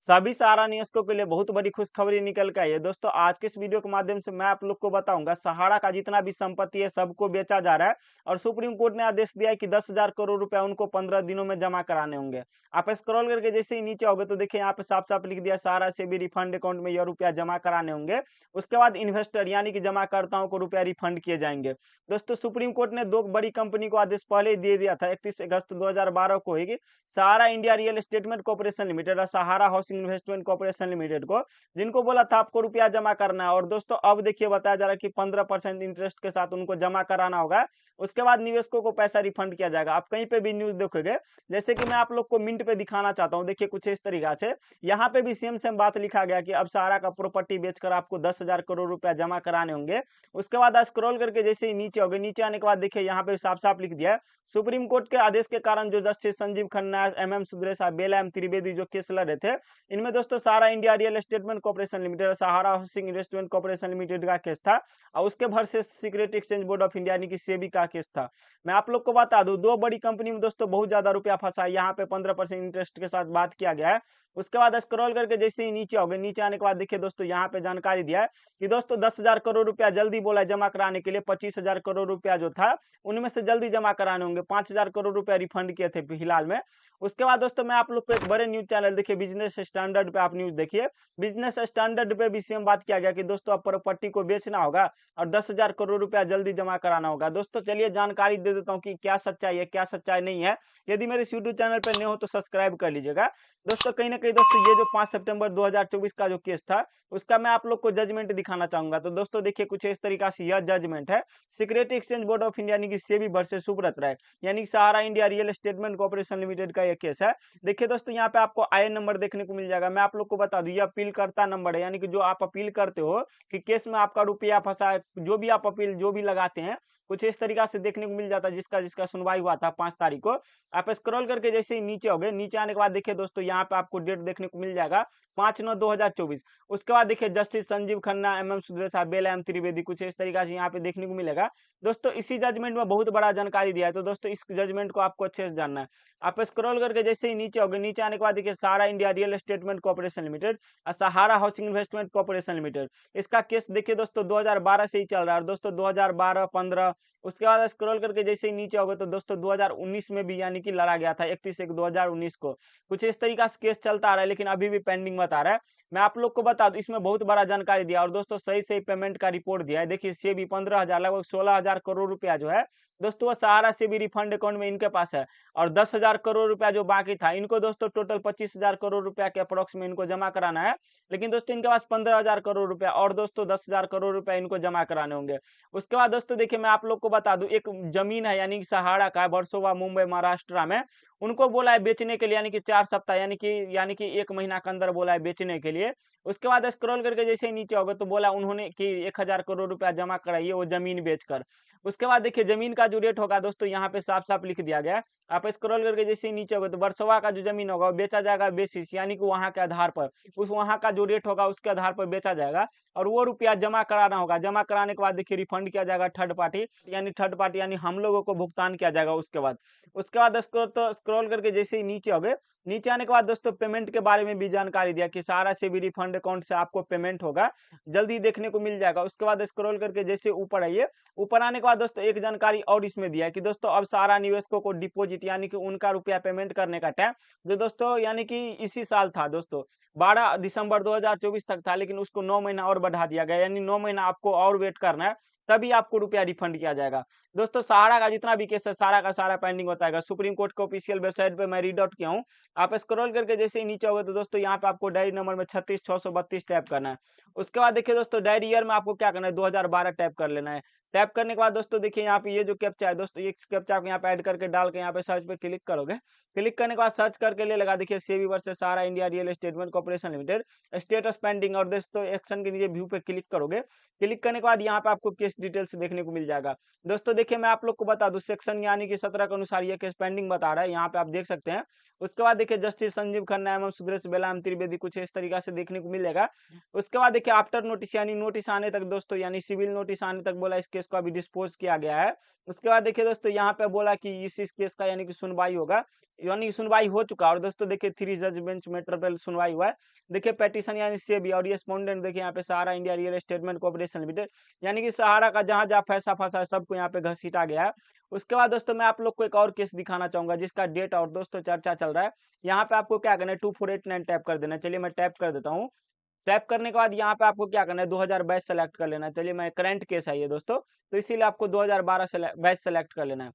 सभी सहारा निवेशकों के लिए बहुत बड़ी खुशखबरी निकल के आई है। दोस्तों आज के इस वीडियो के माध्यम से मैं आप लोग को बताऊंगा सहारा का जितना भी संपत्ति है सबको बेचा जा रहा है और सुप्रीम कोर्ट ने आदेश दिया है कि 10,000 करोड़ रुपया उनको 15 दिनों में जमा कराने होंगे। आप स्क्रॉल करके जैसे ही नीचे आओगे तो देखिए यहाँ पे साफ साफ लिख दिया सहारा से भी रिफंड अकाउंट में यह रुपया जमा कराने होंगे। उसके बाद इन्वेस्टर यानी कि जमाकर्ताओं को रुपया रिफंड किए जाएंगे। दोस्तों सुप्रीम कोर्ट ने दो बड़ी कंपनी को आदेश पहले ही दे दिया था 31 अगस्त 2012 को ही, Sahara India real estatement corporation limited और Sahara housing investment corporation limited को, जिनको बोला था आपको रुपया जमा करना है। और दोस्तों अब देखिए बताया जा रहा है कि 15% इंटरेस्ट के साथ उनको जमा कराना होगा। उसके बाद निवेशकों को पैसा रिफंड किया जाएगा। आप कहीं पे भी न्यूज देखोगे, जैसे कि मैं आप लोग को मिनट पे दिखाना चाहता हूँ, देखिए कुछ इस तरीका से यहाँ पे भी सेम बात लिखा गया कि अब सहारा का प्रॉपर्टी बेचकर आपको 10,000 करोड़ रुपया जमा कराने होंगे। उसके बाद स्क्रॉल करके जैसे ही नीचे होगे, नीचे आने के बाद देखिए यहाँ पे साफ साफ लिख दिया है सुप्रीम कोर्ट के आदेश के कारण जो justice Sanjiv Khanna, M Sundresh, Bela M Trivedi जो केस लड़े थे, इनमें दोस्तों Sahara India real estatement corporation limited और Sahara housing investment corporation limited का केस था और उसके भर से security exchange board of India यानी कि सेबी का केस था। मैं आप लोग को बता दूं दो बड़ी कंपनी में दोस्तों बहुत ज्यादा रुपया फंसा है। यहाँ पे 15% इंटरेस्ट के साथ बात किया गया है। उसके बाद स्क्रॉल करके जैसे ही नीचे आओगे, नीचे आने के बाद देखिए दोस्तों यहाँ पे जानकारी दिया है कि दोस्तों 10,000 करोड़ रुपया जल्दी बोला है जमा कराने के लिए। 25,000 करोड़ रुपया जो था उनमें से जल्दी जमा कराने होंगे। 5,000 करोड़ रुपया रिफंड किए थे फिलहाल में। उसके बाद दोस्तों मैं आप लोग को एक बड़े न्यूज चैनल देखिए बिजनेस स्टैंडर्ड पे आप न्यूज देखिए, बिजनेस स्टैंडर्ड पे भी सेम बात किया गया कि दोस्तों अब प्रॉपर्टी को बेचना होगा और 10,000 करोड़ रुपया जल्दी जमा कराना होगा। दोस्तों चलिए जानकारी दे देता हूँ कि क्या सच्चाई है क्या सच्चाई नहीं है। यदि मेरे इस यूट्यूब चैनल पर नए हो तो सब्सक्राइब कर लीजिएगा। दोस्तों कहीं ना कहीं दोस्तों ये जो 5 सितंबर 2024 का जो केस था उसका मैं आप लोग को जजमेंट दिखाना चाहूंगा। तो दोस्तों देखिए कुछ इस तरीका से यह जजमेंट है security exchange board of India यानी कि सेबी वर्सेस सुब्रत राय यानी Sahara India real estatement corporation limited का यह केस है। देखिए दोस्तों यहाँ पे आपको आई नंबर देखने को मिल जाएगा। मैं आप लोग को बता दूं यह अपील करता नंबर है, यानी कि जो आप अपील करते हो कि केस में आपका रुपया फंसा है, जो भी आप अपील जो भी लगाते हैं कुछ इस तरीका से देखने को मिल जाता है। जिसका जिसका सुनवाई हुआ था 5 तारीख को, आप स्क्रॉल करके जैसे ही नीचे हो गए, नीचे आने के बाद देखिए दोस्तों यहाँ पे आपको डेट देखने को मिल जाएगा 5/9/2024। उसके बाद देखिए justice Sanjiv Khanna, M Sundresh, Bela M Trivedi, कुछ इस तरीका से यहाँ पे देखने को मिलेगा। दोस्तों इसी जजमेंट में बहुत बड़ा जानकारी दिया है, तो दोस्तों इस जजमेंट को आपको अच्छे से जानना है। आप स्क्रॉल करके जैसे ही नीचे हो गए, नीचे आने के बाद देखिए Sahara India real estatement corporation limited और Sahara housing investment corporation limited, इसका केस देखिए दोस्तों 2012 से ही चल रहा है। और दोस्तों 2012-15 उसके बाद स्क्रॉल करके जैसे ही नीचे हो गए तो दोस्तों 2019 में भी यानी कि लड़ा गया था 31/1/2019 को। कुछ इस तरीका से केस चलता आ रहा है लेकिन अभी भी पेंडिंग बता रहा है। मैं आप लोग को बता दूं इसमें बहुत बड़ा जानकारी दिया और दोस्तों सही सही पेमेंट का रिपोर्ट दिया है। देखिए सेबी 15,000 लगभग 16,000 करोड़ रुपया जो है दोस्तों वो सहारा से भी रिफंड अकाउंट में इनके पास है। और 10,000 करोड़ रुपया जो बाकी था इनको दोस्तों टोटल 25,000 करोड़ रुपया के अप्रोक्स में इनको जमा कराना है। लेकिन दोस्तों इनके पास 15,000 करोड़ रुपया और दोस्तों 10,000 करोड़ रुपया इनको जमा कराने होंगे। उसके बाद दोस्तों देखिए मैं आप लोग को बता दूं एक जमीन है यानी कि सहारा का वर्सोवा मुंबई महाराष्ट्र में, उनको बोला है बेचने के लिए यानी कि 4 सप्ताह यानी कि 1 महीना के अंदर बोला है बेचने के लिए। उसके बाद स्क्रॉल करके जैसे ही नीचे होगा तो बोला उन्होंने कि 1,000 करोड़ रुपया जमा कराइए वो जमीन बेचकर। उसके बाद देखिए जमीन का जो रेट होगा दोस्तों यहाँ पे साफ साफ लिख दिया गया है। आप स्क्रॉल करके जैसे ही नीचे होगा तो वर्सोवा का जो जमीन होगा वो बेचा जाएगा बेसिस यानी कि वहां के आधार पर, उस वहां का जो रेट होगा उसके आधार पर बेचा जाएगा और वो रुपया जमा कराना होगा। जमा कराने के बाद देखिए रिफंड किया जाएगा थर्ड पार्टी यानी हम लोगों को भुगतान किया जाएगा। उसके बाद स्क्रॉल करके जैसे ही नीचे हो गए, नीचे आने के बाद दोस्तों पेमेंट के बारे में भी जानकारी दिया कि सहारा से भी रिफंड अकाउंट से आपको पेमेंट होगा जल्दी देखने को मिल जाएगा। उसके बाद स्क्रॉल करके जैसे ऊपर आइए, ऊपर आने के बाद दोस्तों एक जानकारी और इसमें दिया है कि दोस्तों अब सहारा निवेशकों को डिपॉजिट यानी कि उनका रुपया पेमेंट करने का टाइम जो दोस्तों यानी कि इसी साल था दोस्तों 12 दिसंबर 2024 तक था, लेकिन उसको 9 महीना और बढ़ा दिया गया यानी 9 महीना आपको और वेट करना है तभी आपको रुपया रिफंड किया जाएगा। दोस्तों सहारा का जितना भी केस है सारा का सारा पेंडिंग बताएगा। सुप्रीम कोर्ट के ऑफिशियल वेबसाइट पे मैं रीड आउट किया हूँ। आप स्क्रॉल करके जैसे ही नीचे होगा तो दोस्तों यहाँ पे आपको डायरी नंबर में 36,632 टैप करना है। उसके बाद देखिए दोस्तों डायरी ईयर में आपको क्या करना है 2012 टैप कर लेना है। टैप करने के बाद दोस्तों देखिए यहाँ पे ये जो कैप्चा है दोस्तों ये कैप्चा आप यहाँ पे ऐड करके डाल के यहाँ पे सर्च पे क्लिक करोगे। क्लिक करने के बाद सर्च करके ले लगा देखिए SEBI versus Sahara India real estatement corporation limited status pending और दोस्तों एक्शन के नीचे व्यू पे क्लिक करोगे। क्लिक करने के बाद यहाँ पे आपको केस डिटेल्स देखने को मिल जाएगा। दोस्तों देखिए मैं आप लोग को बता दूं सेक्शन यानी कि 17 के अनुसार ये केस पेंडिंग बता रहा है, यहाँ पे आप देख सकते हैं। उसके बाद देखिए जस्टिस संजीव खन्ना एवं सुंदरेश बेला एम त्रिवेदी कुछ इस तरीका से देखने को मिलेगा। उसके बाद देखिए आफ्टर नोटिस यानी नोटिस आने तक दोस्तों यानी सिविल नोटिस आने तक बोला इस केस को अभी डिस्पोज किया गया है। उसके बाद देखिए दोस्तों यहाँ पे बोला कि इस केस का यानी कि सुनवाई होगा यानी सुनवाई हो चुका। और दोस्तों देखिए 3 जज बेंच मैटर पे सुनवाई हुआ है। देखिए पेटिशन यानी सेबी और रिस्पोंडेंट देखिए यहाँ पे Sahara India real estatement corporation limited, यानी कि सहारा का जहां जहां पैसा फंसा है सबको यहाँ पे घसीटा गया है। उसके बाद दोस्तों मैं आप लोग को एक और केस दिखाना चाहूंगा जिसका डेट और दोस्तों चर्चा चल रहा है। यहाँ पे आपको क्या करना है, 2489 टैप कर देना है। चलिए मैं टैप कर देता हूँ। टैप करने के बाद यहाँ पे आपको क्या करना है, 2022 सेलेक्ट कर लेना है। चलिए मैं करंट केस है ये दोस्तों, तो इसीलिए आपको 2022 सेलेक्ट कर लेना है।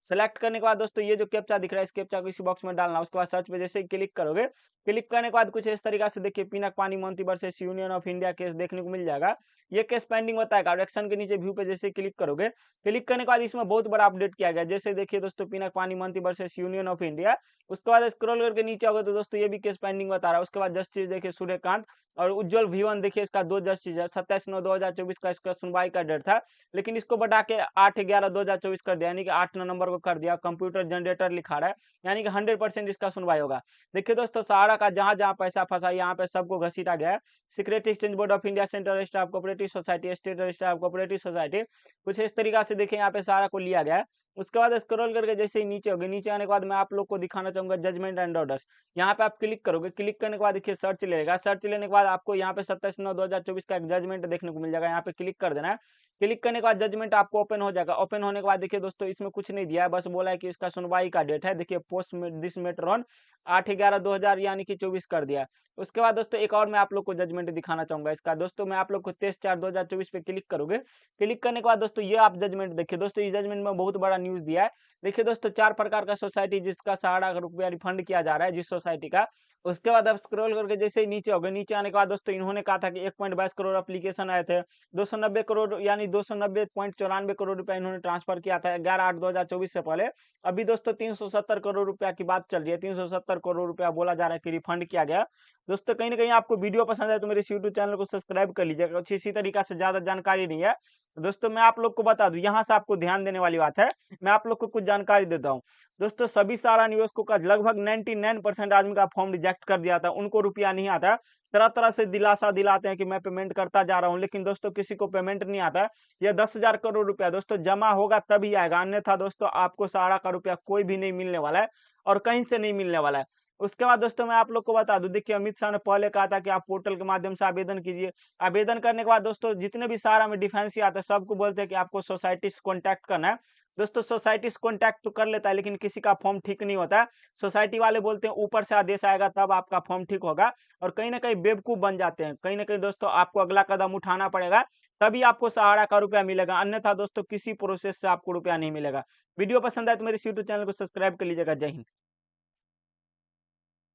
सेलेक्ट करने के बाद दोस्तों ये जो कैप्चा दिख रहा है इस कैप्चा को इसी बॉक्स में डालना है। उसके बाद सर्च पे जैसे ही क्लिक करोगे, क्लिक करने के बाद कुछ इस तरीका से देखिए Pinakpani Mohanty versus union of India case देखने को मिल जाएगा। ये केस पेंडिंग बताएगा और एक्शन के नीचे व्यू पे जैसे क्लिक करोगे, क्लिक करने के बाद इसमें बहुत बड़ा अपडेट किया गया। जैसे देखिए दोस्तों Pinakpani Mohanty versus union of India, उसके बाद स्क्रॉल करके नीचे आओगे तो दोस्तों ये भी केस पेंडिंग बता रहा है। उसके बाद जस्टिस देखिए सूर्यकांत और उज्जवल V1 देखिए इसका 2 जस्टिस है। 27/9/2024 का इसका सुनवाई का डेट था, लेकिन इसको बढ़ा के 8/11/2024 कर दिया, यानी कि 8 नवंबर को कर दिया। कंप्यूटर जनरेटर लिखा रहा है, यानी कि 100% इसका सुनवाई होगा। देखिए दोस्तों सहारा का जहां जहां पैसा फंसा यहाँ पे सबको घसीटा गया है। Security exchange board of India, central register of cooperative society, state register of cooperative society, कुछ इस तरीका से देखिए यहाँ पे सहारा को लिया गया है। उसके बाद स्क्रॉल करके जैसे ही नीचे होगे, नीचे आने के बाद मैं आप लोग को दिखाना चाहूंगा जजमेंट एंड ऑर्डर्स। यहाँ पे आप क्लिक करोगे, क्लिक करने के बाद देखिए सर्च लेगा। सर्च लेने के बाद आपको यहाँ पे 27/9/2024 का एक जजमेंट देखने को मिल जाएगा। यहाँ पे क्लिक कर देना है। क्लिक करने के बाद जजमेंट आपको ओपन हो जाएगा। ओपन होने के बाद देखिए दोस्तों इसमें कुछ नहीं दिया है, बस बोला है कि इसका सुनवाई का डेट है। देखिए पोस्ट दिस मैटर ऑन 8/11/2000 यानी कि 24 कर दिया। उसके बाद दोस्तों एक और मैं आप लोग को जजमेंट दिखाना चाहूंगा इसका। दोस्तों मैं आप लोग को 23/4/2024 पे क्लिक करोगे, क्लिक करने के बाद दोस्तों ये आप जजमेंट देखिए। दोस्तों इस जजमेंट में बहुत बड़ा न्यूज दिया है। देखिए दोस्तों 4 प्रकार का सोसाइटी जिसका सहारा रुपया रिफंड किया जा रहा है जिस सोसाइटी का। उसके बाद आप स्क्रॉल करके जैसे ही नीचे हो गए, नीचे आने के बाद दोस्तों इन्होंने कहा था कि 1.22 करोड़ एप्लीकेशन आए थे, 290 करोड़ यानी 290.94 करोड़ रुपया इन्होंने ट्रांसफर किया था 11/8/2024 से पहले। अभी दोस्तों 370 करोड़ रुपया की बात चल रही है। 370 करोड़ रुपया बोला जा रहा है कि रिफंड किया गया। दोस्तों कहीं ना कहीं आपको वीडियो पसंद है तो मेरे यूट्यूब चैनल को सब्सक्राइब कर लीजिएगा। कुछ इसी तरीका से ज्यादा जानकारी नहीं है दोस्तों। मैं आप लोग को बता दूं, यहाँ से आपको ध्यान देने वाली बात है, मैं आप लोग को कुछ जानकारी देता हूँ। दोस्तों सभी सहारा निवेशकों का लगभग 99% आदमी का फॉर्म रिजेक्ट कर दिया था, उनको रुपया नहीं आता। तरह तरह से दिलासा दिलाते हैं कि मैं पेमेंट करता जा रहा हूं, लेकिन दोस्तों किसी को पेमेंट नहीं आता। यह 10,000 करोड़ रुपया दोस्तों जमा होगा तभी आएगा, अन्यथा दोस्तों आपको सहारा का रुपया कोई भी नहीं मिलने वाला है और कहीं से नहीं मिलने वाला है। उसके बाद दोस्तों मैं आप लोग को बता दूं, देखिए अमित शाह ने पहले कहा था कि आप पोर्टल के माध्यम से आवेदन कीजिए। आवेदन करने के बाद दोस्तों जितने भी सहारा में डिफेंस आते हैं सबको बोलते हैं कि आपको सोसाइटी से कॉन्टैक्ट करना है। दोस्तों सोसाइटी से कॉन्टैक्ट तो कर लेता है, लेकिन किसी का फॉर्म ठीक नहीं होता है। सोसाइटी वाले बोलते हैं ऊपर से आदेश आएगा तब आपका फॉर्म ठीक होगा, और कहीं ना कहीं बेवकूफ बन जाते हैं। कहीं ना कहीं दोस्तों आपको अगला कदम उठाना पड़ेगा तभी आपको सहारा का रुपया मिलेगा, अन्यथा दोस्तों किसी प्रोसेस से आपको रुपया नहीं मिलेगा। वीडियो पसंद आए तो मेरे यूट्यूब चैनल को सब्सक्राइब कर लीजिएगा। जय हिंद।